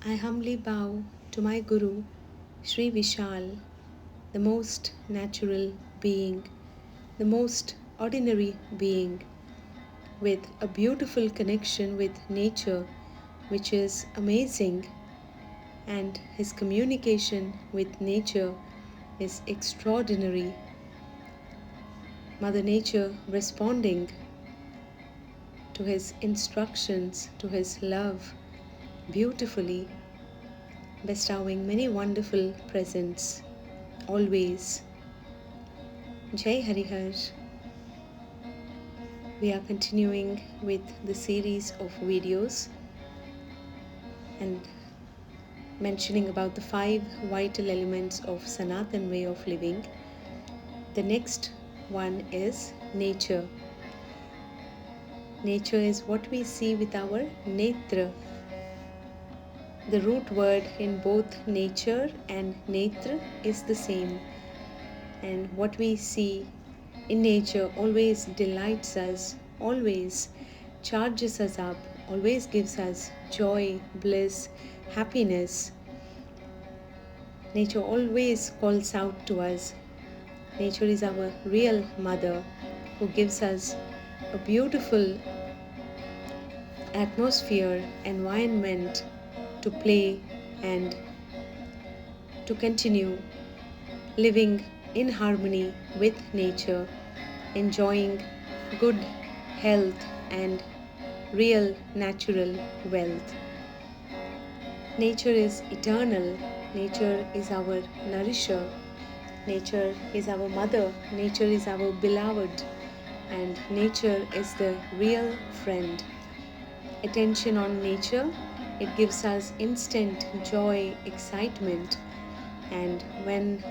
I humbly bow to my Guru, Sri Vishal, the most natural being, the most ordinary being, with a beautiful connection with nature, which is amazing, and his communication with nature is extraordinary. Mother Nature responding to his instructions, to his love, beautifully, bestowing many wonderful presents, always. Jai Harihar. We are continuing with the series of videos and mentioning about the 5 vital elements of Sanatan way of living. The next one is nature. Nature is what we see with our netra. The root word in both nature and netra is the same. And what we see in nature always delights us, always charges us up, always gives us joy, bliss, happiness. Nature always calls out to us. Nature is our real mother who gives us a beautiful atmosphere, environment to play and to continue living in harmony with nature, enjoying good health and real natural wealth. Nature is eternal. Nature is our nourisher. Nature is our mother. Nature is our beloved. And nature is the real friend. Attention on nature, it gives us instant joy, excitement. And when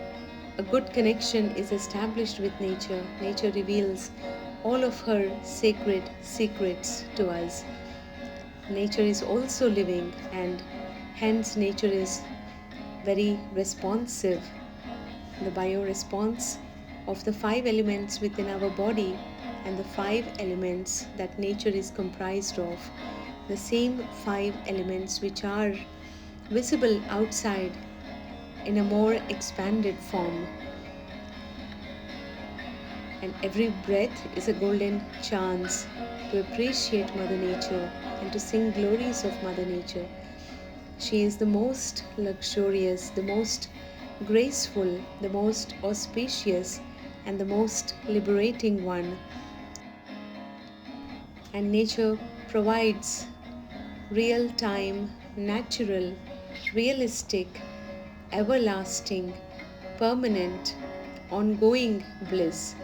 a good connection is established with nature, nature reveals all of her sacred secrets to us. Nature is also living, and hence nature is very responsive. The bioresponse of the 5 elements within our body and the 5 elements that nature is comprised of, the same 5 elements which are visible outside in a more expanded form. And every breath is a golden chance to appreciate Mother Nature and to sing glories of Mother Nature. She is the most luxurious, the most graceful, the most auspicious, and the most liberating one. And nature provides real time, natural, realistic, everlasting, permanent, ongoing bliss.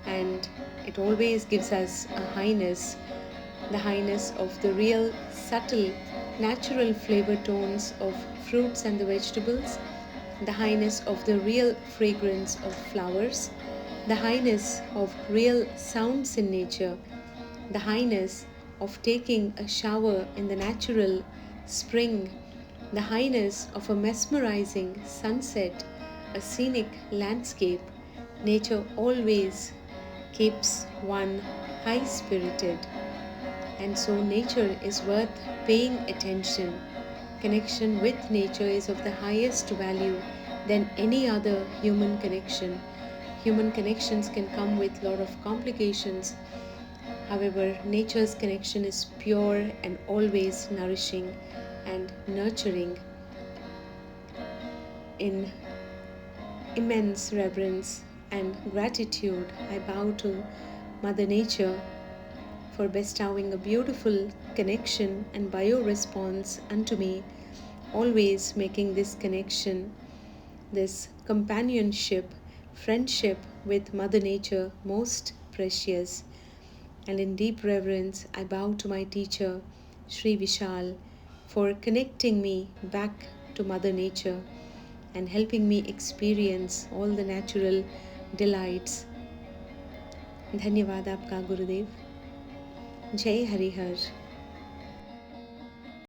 And it always gives us a highness, the highness of the real, subtle, natural flavor tones of fruits and the vegetables, the highness of the real fragrance of flowers, the highness of real sounds in nature, the highness of taking a shower in the natural spring, the highness of a mesmerizing sunset, a scenic landscape. Nature always keeps one high spirited, and so nature is worth paying attention. Connection with nature is of the highest value than any other human connection. Human connections can come with a lot of complications. However, nature's connection is pure and always nourishing and nurturing. In immense reverence and gratitude, I bow to Mother Nature for bestowing a beautiful connection and bio-response unto me, always making this connection, this companionship, friendship with Mother Nature most precious. And in deep reverence, I bow to my teacher, Sri Vishal, for connecting me back to Mother Nature and helping me experience all the natural delights. धन्यवाद आपका गुरुदेव. जय हरिहर.